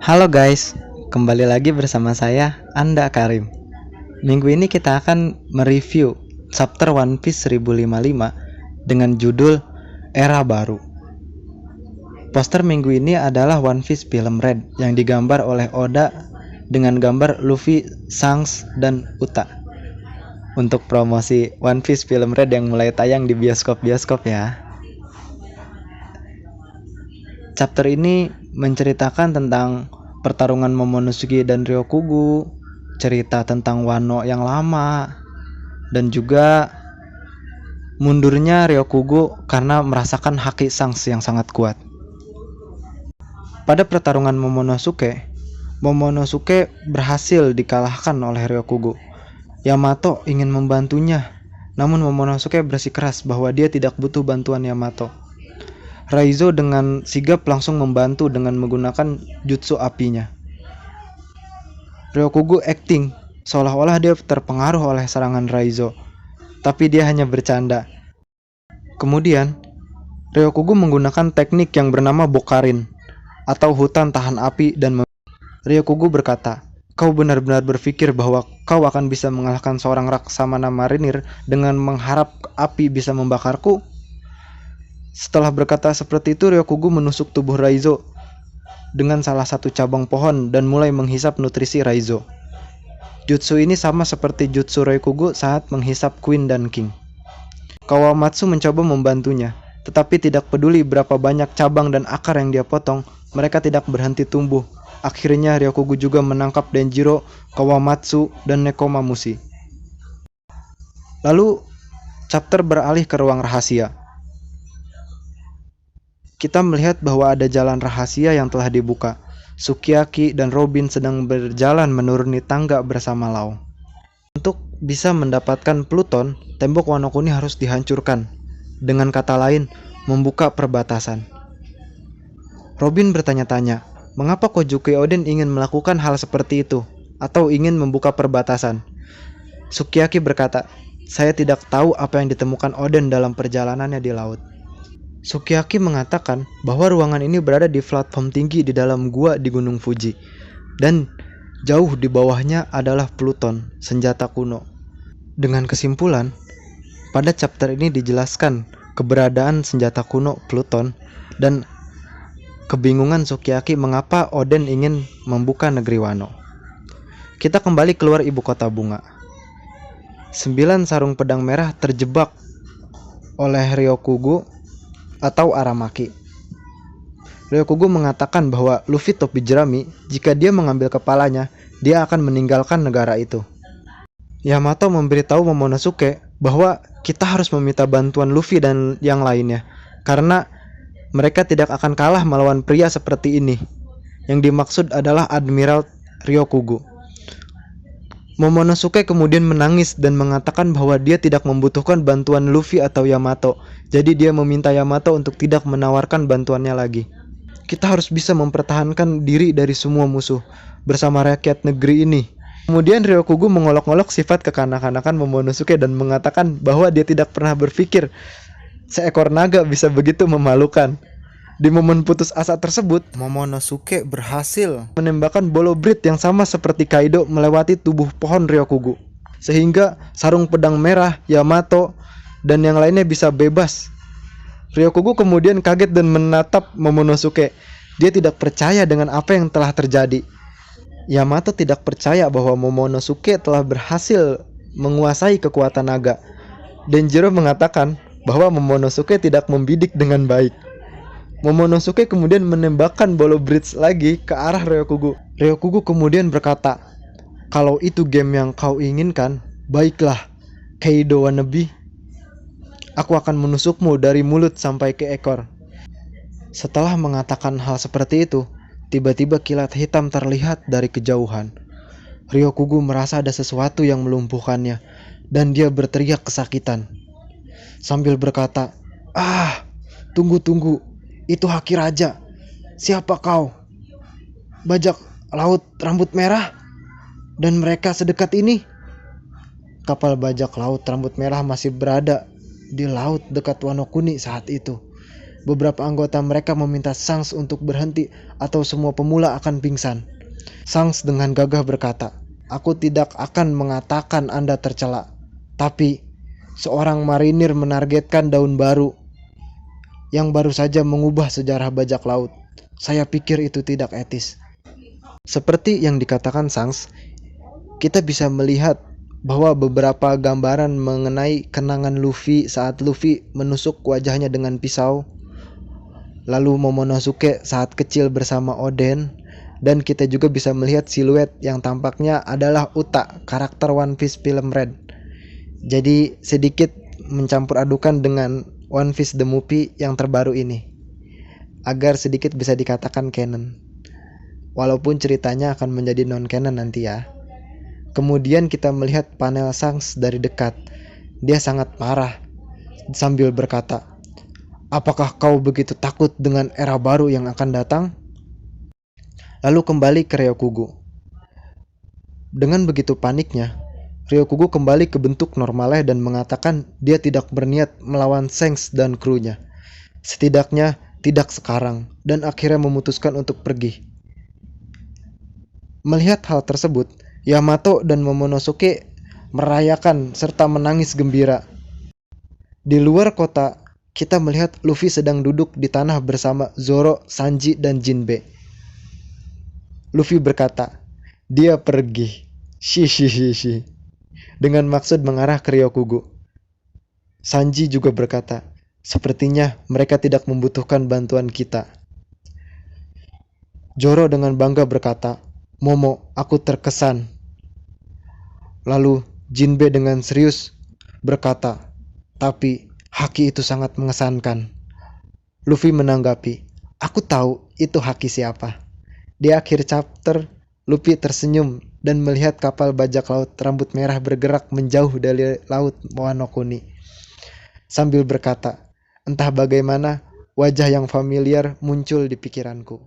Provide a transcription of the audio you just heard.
Halo guys, kembali lagi bersama saya, Anda Karim. Minggu ini kita akan mereview chapter One Piece 1055 dengan judul Era Baru. Poster minggu ini adalah One Piece Film Red yang digambar oleh Oda dengan gambar Luffy, Shanks, dan Uta. Untuk promosi One Piece Film Red yang mulai tayang di bioskop-bioskop ya. Chapter ini menceritakan tentang pertarungan Momonosuke dan Ryokugu, cerita tentang Wano yang lama, dan juga mundurnya Ryokugu karena merasakan haki Shanks yang sangat kuat. Pada pertarungan Momonosuke berhasil dikalahkan oleh Ryokugu. Yamato ingin membantunya, namun Momonosuke bersikeras bahwa dia tidak butuh bantuan Yamato. Raizo dengan sigap langsung membantu dengan menggunakan jutsu apinya. Ryokugu acting seolah-olah dia terpengaruh oleh serangan Raizo, tapi dia hanya bercanda. Kemudian, Ryokugu menggunakan teknik yang bernama Bokarin atau hutan tahan api dan Ryokugu berkata, "Kau benar-benar berpikir bahwa kau akan bisa mengalahkan seorang Laksamana marinir dengan mengharap api bisa membakarku?" Setelah berkata seperti itu, Ryokugu menusuk tubuh Raizo dengan salah satu cabang pohon dan mulai menghisap nutrisi Raizo. Jutsu ini sama seperti jutsu Ryokugu saat menghisap Queen dan King. Kawamatsu mencoba membantunya, tetapi tidak peduli berapa banyak cabang dan akar yang dia potong, mereka tidak berhenti tumbuh. Akhirnya Ryokugu juga menangkap Denjiro, Kawamatsu, dan Nekomamushi. Lalu, chapter beralih ke ruang rahasia. Kita melihat bahwa ada jalan rahasia yang telah dibuka. Sukiyaki dan Robin sedang berjalan menuruni tangga bersama Lau. Untuk bisa mendapatkan Pluton, tembok Wano Kuni harus dihancurkan. Dengan kata lain, membuka perbatasan. Robin bertanya-tanya, mengapa Kojuki Oden ingin melakukan hal seperti itu? Atau ingin membuka perbatasan? Sukiyaki berkata, saya tidak tahu apa yang ditemukan Oden dalam perjalanannya di laut. Sukiyaki mengatakan bahwa ruangan ini berada di platform tinggi di dalam gua di Gunung Fuji. Dan jauh di bawahnya adalah Pluton, senjata kuno. Dengan kesimpulan, pada chapter ini dijelaskan keberadaan senjata kuno Pluton dan kebingungan Sukiyaki mengapa Oden ingin membuka negeri Wano. Kita kembali keluar ibu kota bunga. 9 sarung pedang merah terjebak oleh Ryokugu atau Aramaki. Ryokugu mengatakan bahwa Luffy topi jerami, jika dia mengambil kepalanya, dia akan meninggalkan negara itu. Yamato memberitahu Momonosuke bahwa kita harus meminta bantuan Luffy dan yang lainnya, karena mereka tidak akan kalah melawan pria seperti ini. Yang dimaksud adalah Admiral Ryokugu. Momonosuke kemudian menangis dan mengatakan bahwa dia tidak membutuhkan bantuan Luffy atau Yamato. Jadi dia meminta Yamato untuk tidak menawarkan bantuannya lagi. Kita harus bisa mempertahankan diri dari semua musuh bersama rakyat negeri ini. Kemudian Ryokugu mengolok-olok sifat kekanak-kanakan Momonosuke dan mengatakan bahwa dia tidak pernah berpikir seekor naga bisa begitu memalukan. Di momen putus asa tersebut, Momonosuke berhasil menembakkan bolo brit yang sama seperti Kaido melewati tubuh pohon Ryokugu, sehingga sarung pedang merah, Yamato, dan yang lainnya bisa bebas. Ryokugu kemudian kaget dan menatap Momonosuke. Dia tidak percaya dengan apa yang telah terjadi. Yamato tidak percaya bahwa Momonosuke telah berhasil menguasai kekuatan naga. Denjiro mengatakan bahwa Momonosuke tidak membidik dengan baik. Momonosuke kemudian menembakkan bolo bridge lagi ke arah Ryokugu. Ryokugu kemudian berkata, kalau itu game yang kau inginkan, baiklah, Kaido wannabe. Aku akan menusukmu dari mulut sampai ke ekor. Setelah mengatakan hal seperti itu, tiba-tiba kilat hitam terlihat dari kejauhan. Ryokugu merasa ada sesuatu yang melumpuhkannya, dan dia berteriak kesakitan. Sambil berkata, tunggu. Itu Haki Raja. Siapa kau? Bajak laut rambut merah? Dan mereka sedekat ini? Kapal bajak laut rambut merah masih berada di laut dekat Wano Kuni saat itu. Beberapa anggota mereka meminta Shanks untuk berhenti atau semua pemula akan pingsan. Shanks dengan gagah berkata, "Aku tidak akan mengatakan Anda tercela, tapi seorang marinir menargetkan daun baru yang baru saja mengubah sejarah bajak laut. Saya pikir itu tidak etis." Seperti yang dikatakan Shanks, kita bisa melihat bahwa beberapa gambaran mengenai kenangan Luffy saat Luffy menusuk wajahnya dengan pisau, lalu Momonosuke saat kecil bersama Oden, dan kita juga bisa melihat siluet yang tampaknya adalah Uta, karakter One Piece film Red. Jadi sedikit mencampur adukan dengan One Piece The Movie yang terbaru ini, agar sedikit bisa dikatakan canon. Walaupun ceritanya akan menjadi non-canon nanti ya. Kemudian kita melihat panel Shanks dari dekat. Dia sangat marah sambil berkata, "Apakah kau begitu takut dengan era baru yang akan datang?" Lalu kembali ke Ryokugo. Dengan begitu paniknya, Ryokugo kembali ke bentuk normalnya dan mengatakan dia tidak berniat melawan Shanks dan krunya. Setidaknya tidak sekarang, dan akhirnya memutuskan untuk pergi. Melihat hal tersebut, Yamato dan Momonosuke merayakan serta menangis gembira. Di luar kota, kita melihat Luffy sedang duduk di tanah bersama Zoro, Sanji, dan Jinbe. Luffy berkata, "Dia pergi. Shi. Dengan maksud mengarah ke Ryokugo. Sanji juga berkata, "Sepertinya mereka tidak membutuhkan bantuan kita." Zoro dengan bangga berkata, "Momo, aku terkesan." Lalu Jinbe dengan serius berkata, "Tapi haki itu sangat mengesankan." Luffy menanggapi, "Aku tahu itu haki siapa." Di akhir chapter, Luffy tersenyum dan melihat kapal bajak laut rambut merah bergerak menjauh dari laut Wano Kuni. Sambil berkata, "Entah bagaimana, wajah yang familiar muncul di pikiranku."